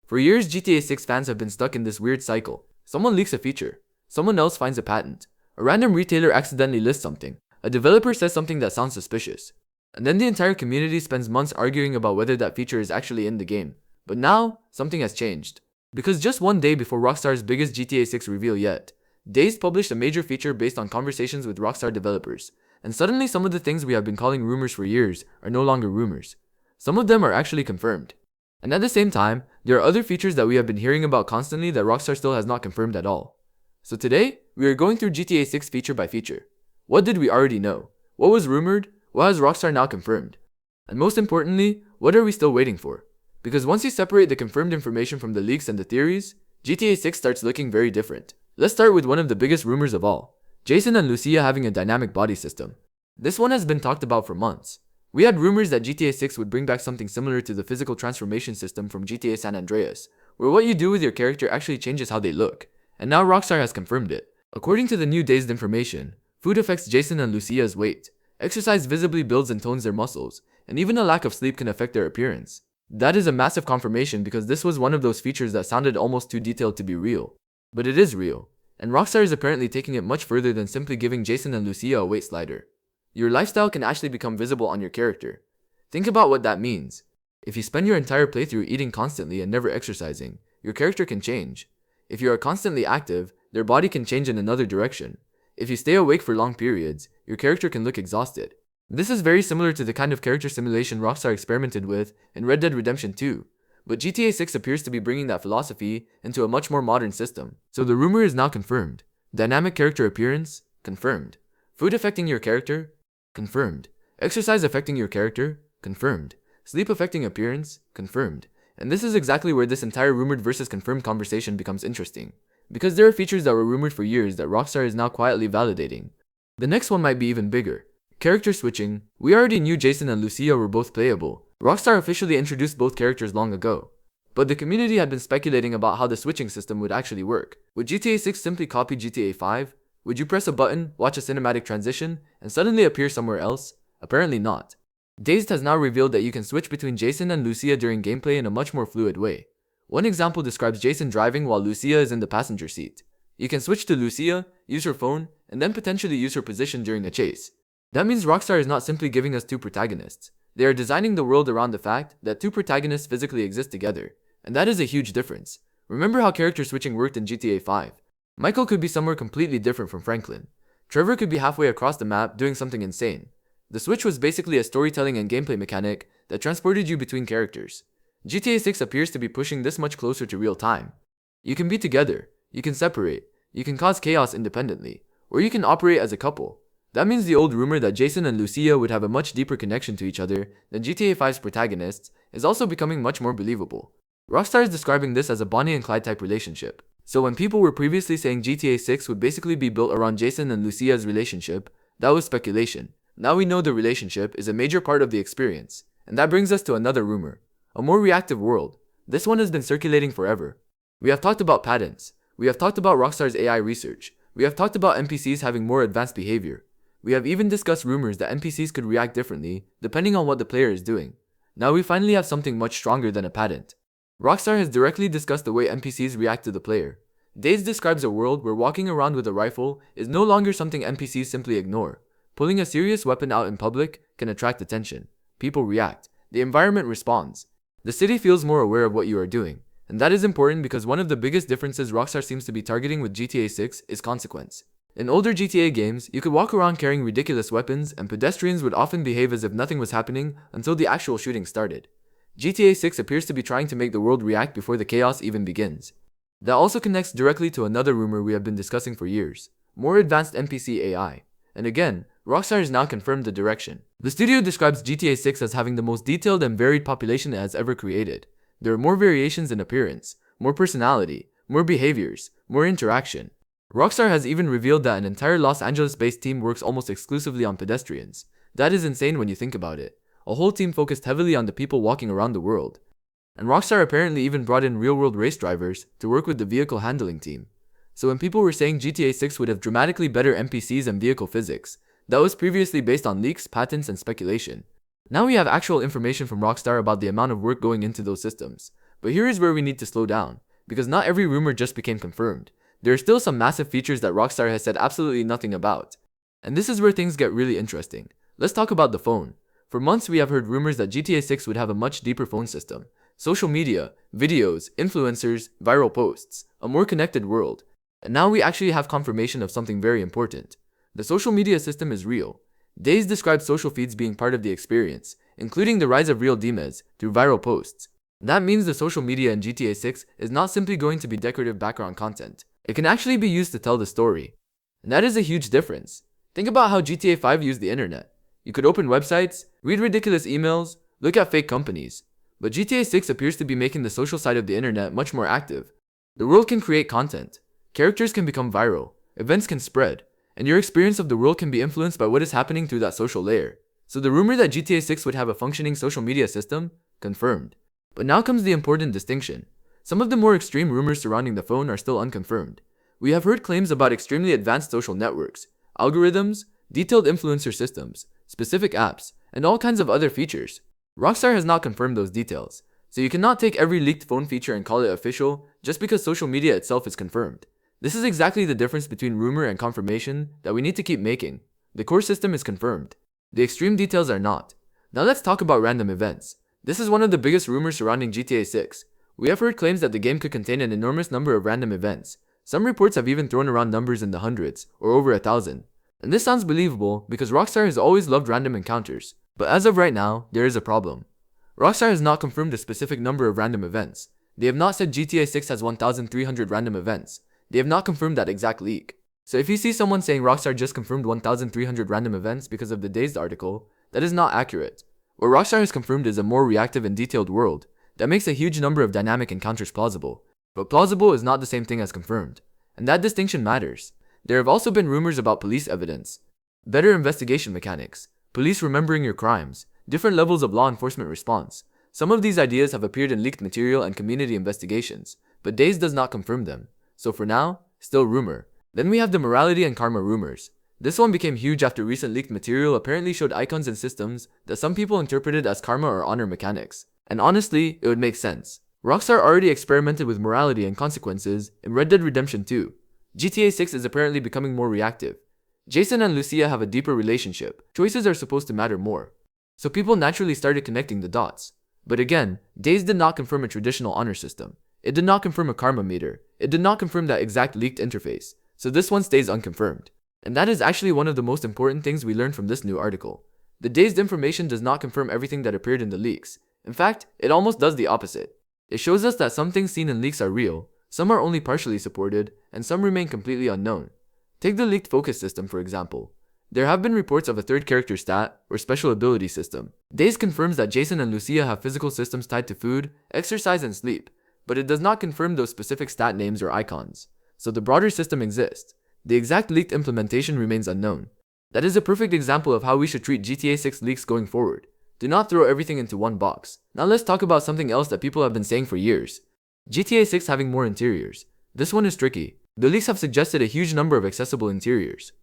For years, GTA 6 fans have been stuck in this weird cycle. Someone leaks a feature, someone else finds a patent, a random retailer accidentally lists something, a developer says something that sounds suspicious, and then the entire community spends months arguing about whether that feature is actually in the game. But now, something has changed. Because just one day before Rockstar's biggest GTA 6 reveal yet, Dazed published a major feature based on conversations with Rockstar developers, and suddenly some of the things we have been calling rumors for years are no longer rumors. Some of them are actually confirmed. And at the same time, there are other features that we have been hearing about constantly that Rockstar still has not confirmed at all. So today, we are going through GTA 6 feature by feature. What did we already know? What was rumored? What has Rockstar now confirmed? And most importantly, what are we still waiting for? Because once you separate the confirmed information from the leaks and the theories, GTA 6 starts looking very different. Let's start with one of the biggest rumors of all, Jason and Lucia having a dynamic body system. This one has been talked about for months. We had rumors that GTA 6 would bring back something similar to the physical transformation system from GTA San Andreas, where what you do with your character actually changes how they look. And now Rockstar has confirmed it. According to the new Dazed information, food affects Jason and Lucia's weight, exercise visibly builds and tones their muscles, and even a lack of sleep can affect their appearance. That is a massive confirmation because this was one of those features that sounded almost too detailed to be real. But it is real, and Rockstar is apparently taking it much further than simply giving Jason and Lucia a weight slider. Your lifestyle can actually become visible on your character. Think about what that means. If you spend your entire playthrough eating constantly and never exercising, your character can change. If you are constantly active, their body can change in another direction. If you stay awake for long periods, your character can look exhausted. This is very similar to the kind of character simulation Rockstar experimented with in Red Dead Redemption 2. But GTA 6 appears to be bringing that philosophy into a much more modern system. So the rumor is now confirmed. Dynamic character appearance? Confirmed. Food affecting your character? Confirmed. Exercise affecting your character? Confirmed. Sleep affecting appearance? Confirmed. And this is exactly where this entire rumored versus confirmed conversation becomes interesting. Because there are features that were rumored for years that Rockstar is now quietly validating. The next one might be even bigger. Character switching. We already knew Jason and Lucia were both playable. Rockstar officially introduced both characters long ago. But the community had been speculating about how the switching system would actually work. Would GTA 6 simply copy GTA 5? Would you press a button, watch a cinematic transition, and suddenly appear somewhere else? Apparently not. Dazed has now revealed that you can switch between Jason and Lucia during gameplay in a much more fluid way. One example describes Jason driving while Lucia is in the passenger seat. You can switch to Lucia, use her phone, and then potentially use her position during a chase. That means Rockstar is not simply giving us two protagonists. They are designing the world around the fact that two protagonists physically exist together. And that is a huge difference. Remember how character switching worked in GTA 5? Michael could be somewhere completely different from Franklin. Trevor could be halfway across the map doing something insane. The switch was basically a storytelling and gameplay mechanic that transported you between characters. GTA 6 appears to be pushing this much closer to real time. You can be together, you can separate, you can cause chaos independently, or you can operate as a couple. That means the old rumor that Jason and Lucia would have a much deeper connection to each other than GTA 5's protagonists is also becoming much more believable. Rockstar is describing this as a Bonnie and Clyde type relationship. So when people were previously saying GTA 6 would basically be built around Jason and Lucia's relationship, that was speculation. Now we know the relationship is a major part of the experience. And that brings us to another rumor. A more reactive world. This one has been circulating forever. We have talked about patents. We have talked about Rockstar's AI research. We have talked about NPCs having more advanced behavior. We have even discussed rumors that NPCs could react differently depending on what the player is doing. Now we finally have something much stronger than a patent. Rockstar has directly discussed the way NPCs react to the player. Dazed describes a world where walking around with a rifle is no longer something NPCs simply ignore. Pulling a serious weapon out in public can attract attention. People react. The environment responds. The city feels more aware of what you are doing. And that is important because one of the biggest differences Rockstar seems to be targeting with GTA 6 is consequence. In older GTA games, you could walk around carrying ridiculous weapons and pedestrians would often behave as if nothing was happening until the actual shooting started. GTA 6 appears to be trying to make the world react before the chaos even begins. That also connects directly to another rumor we have been discussing for years. More advanced NPC AI. And again, Rockstar has now confirmed the direction. The studio describes GTA 6 as having the most detailed and varied population it has ever created. There are more variations in appearance, more personality, more behaviors, more interaction. Rockstar has even revealed that an entire Los Angeles-based team works almost exclusively on pedestrians. That is insane when you think about it. A whole team focused heavily on the people walking around the world. And Rockstar apparently even brought in real-world race drivers to work with the vehicle handling team. So when people were saying GTA 6 would have dramatically better NPCs and vehicle physics, that was previously based on leaks, patents, and speculation. Now we have actual information from Rockstar about the amount of work going into those systems. But here is where we need to slow down, because not every rumor just became confirmed. There are still some massive features that Rockstar has said absolutely nothing about. And this is where things get really interesting. Let's talk about the phone. For months we have heard rumors that GTA 6 would have a much deeper phone system. Social media, videos, influencers, viral posts, a more connected world. And now we actually have confirmation of something very important. The social media system is real. Days describes social feeds being part of the experience, including the rise of real DMAs through viral posts. That means the social media in GTA 6 is not simply going to be decorative background content. It can actually be used to tell the story. And that is a huge difference. Think about how GTA 5 used the internet. You could open websites, read ridiculous emails, look at fake companies. But GTA 6 appears to be making the social side of the internet much more active. The world can create content. Characters can become viral. Events can spread. And your experience of the world can be influenced by what is happening through that social layer. So the rumor that GTA 6 would have a functioning social media system? Confirmed. But now comes the important distinction. Some of the more extreme rumors surrounding the phone are still unconfirmed. We have heard claims about extremely advanced social networks, algorithms, detailed influencer systems, specific apps, and all kinds of other features. Rockstar has not confirmed those details, so you cannot take every leaked phone feature and call it official just because social media itself is confirmed. This is exactly the difference between rumor and confirmation that we need to keep making. The core system is confirmed. The extreme details are not. Now let's talk about random events. This is one of the biggest rumors surrounding GTA 6. We have heard claims that the game could contain an enormous number of random events. Some reports have even thrown around numbers in the hundreds, or over 1,000. And this sounds believable because Rockstar has always loved random encounters. But as of right now, there is a problem. Rockstar has not confirmed a specific number of random events. They have not said GTA 6 has 1,300 random events. They have not confirmed that exact leak. So if you see someone saying Rockstar just confirmed 1,300 random events because of the Dazed article, that is not accurate. What Rockstar has confirmed is a more reactive and detailed world that makes a huge number of dynamic encounters plausible. But plausible is not the same thing as confirmed. And that distinction matters. There have also been rumors about police evidence, better investigation mechanics, police remembering your crimes, different levels of law enforcement response. Some of these ideas have appeared in leaked material and community investigations, but Dazed does not confirm them. So for now, still rumor. Then we have the morality and karma rumors. This one became huge after recent leaked material apparently showed icons and systems that some people interpreted as karma or honor mechanics. And honestly, it would make sense. Rockstar already experimented with morality and consequences in Red Dead Redemption 2. GTA 6 is apparently becoming more reactive. Jason and Lucia have a deeper relationship. Choices are supposed to matter more. So people naturally started connecting the dots. But again, Dazed did not confirm a traditional honor system. It did not confirm a karma meter. It did not confirm that exact leaked interface. So this one stays unconfirmed. And that is actually one of the most important things we learned from this new article. The Dazed information does not confirm everything that appeared in the leaks. In fact, it almost does the opposite. It shows us that some things seen in leaks are real, some are only partially supported, and some remain completely unknown. Take the leaked focus system for example. There have been reports of a third character stat, or special ability system. Dazed confirms that Jason and Lucia have physical systems tied to food, exercise, and sleep, but it does not confirm those specific stat names or icons. So the broader system exists. The exact leaked implementation remains unknown. That is a perfect example of how we should treat GTA 6 leaks going forward. Do not throw everything into one box. Now let's talk about something else that people have been saying for years. GTA 6 having more interiors. This one is tricky. The leaks have suggested a huge number of accessible interiors.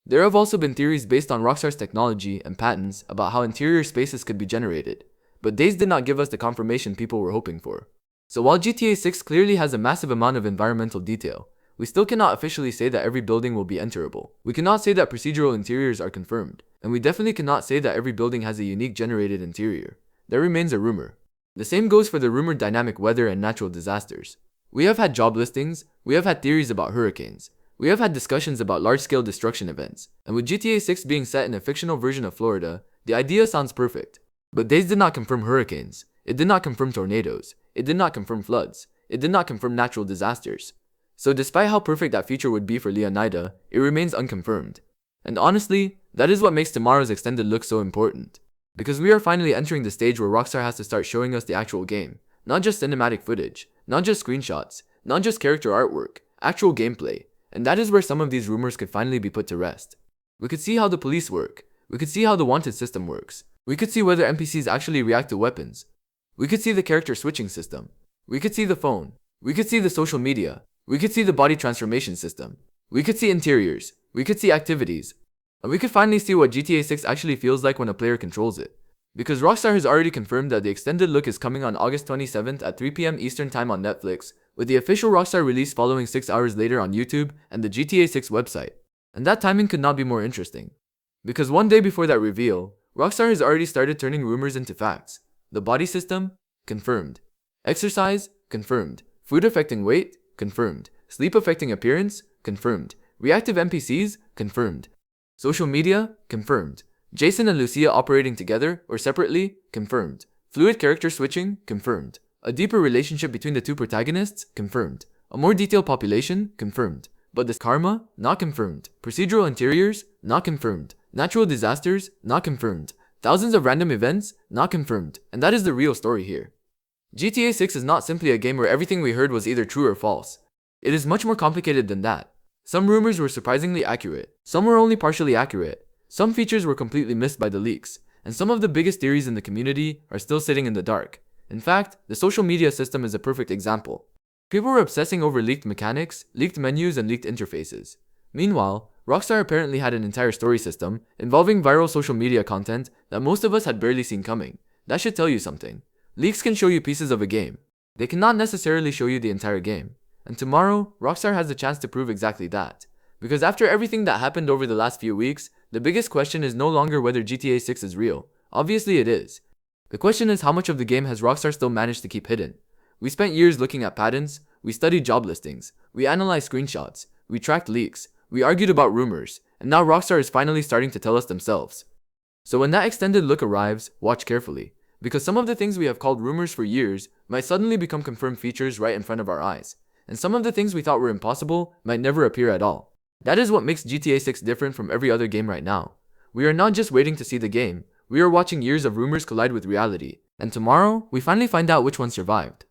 There have also been theories based on Rockstar's technology and patents about how interior spaces could be generated, but Dazed did not give us the confirmation people were hoping for. So while GTA 6 clearly has a massive amount of environmental detail, we still cannot officially say that every building will be enterable. We cannot say that procedural interiors are confirmed, and we definitely cannot say that every building has a unique generated interior. That remains a rumor. The same goes for the rumored dynamic weather and natural disasters. We have had job listings, we have had theories about hurricanes, we have had discussions about large-scale destruction events, and with GTA 6 being set in a fictional version of Florida, the idea sounds perfect. But Dazed did not confirm hurricanes, it did not confirm tornadoes, it did not confirm floods, it did not confirm natural disasters. So despite how perfect that feature would be for Leonida, it remains unconfirmed. And honestly, that is what makes tomorrow's extended look so important. Because we are finally entering the stage where Rockstar has to start showing us the actual game. Not just cinematic footage, not just screenshots, not just character artwork, actual gameplay. And that is where some of these rumors could finally be put to rest. We could see how the police work. We could see how the wanted system works. We could see whether NPCs actually react to weapons. We could see the character switching system. We could see the phone. We could see the social media. We could see the body transformation system. We could see interiors. We could see activities. And we could finally see what GTA 6 actually feels like when a player controls it. Because Rockstar has already confirmed that the extended look is coming on August 27th at 3 p.m. Eastern Time on Netflix, with the official Rockstar release following 6 hours later on YouTube and the GTA 6 website. And that timing could not be more interesting. Because one day before that reveal, Rockstar has already started turning rumors into facts. The body system? Confirmed. Exercise? Confirmed. Food affecting weight? Confirmed. Sleep affecting appearance? Confirmed. Reactive NPCs? Confirmed. Social media? Confirmed. Jason and Lucia operating together or separately? Confirmed. Fluid character switching? Confirmed. A deeper relationship between the two protagonists? Confirmed. A more detailed population? Confirmed. But this karma? Not confirmed. Procedural interiors? Not confirmed. Natural disasters? Not confirmed. Thousands of random events? Not confirmed. And that is the real story here. GTA 6 is not simply a game where everything we heard was either true or false. It is much more complicated than that. Some rumors were surprisingly accurate. Some were only partially accurate. Some features were completely missed by the leaks. And some of the biggest theories in the community are still sitting in the dark. In fact, the social media system is a perfect example. People were obsessing over leaked mechanics, leaked menus, and leaked interfaces. Meanwhile, Rockstar apparently had an entire story system involving viral social media content that most of us had barely seen coming. That should tell you something. Leaks can show you pieces of a game. They cannot necessarily show you the entire game. And tomorrow, Rockstar has the chance to prove exactly that. Because after everything that happened over the last few weeks, the biggest question is no longer whether GTA 6 is real. Obviously it is. The question is how much of the game has Rockstar still managed to keep hidden. We spent years looking at patents, we studied job listings, we analyzed screenshots, we tracked leaks, we argued about rumors, and now Rockstar is finally starting to tell us themselves. So when that extended look arrives, watch carefully. Because some of the things we have called rumors for years might suddenly become confirmed features right in front of our eyes. And some of the things we thought were impossible might never appear at all. That is what makes GTA 6 different from every other game right now. We are not just waiting to see the game, we are watching years of rumors collide with reality. And tomorrow, we finally find out which one survived.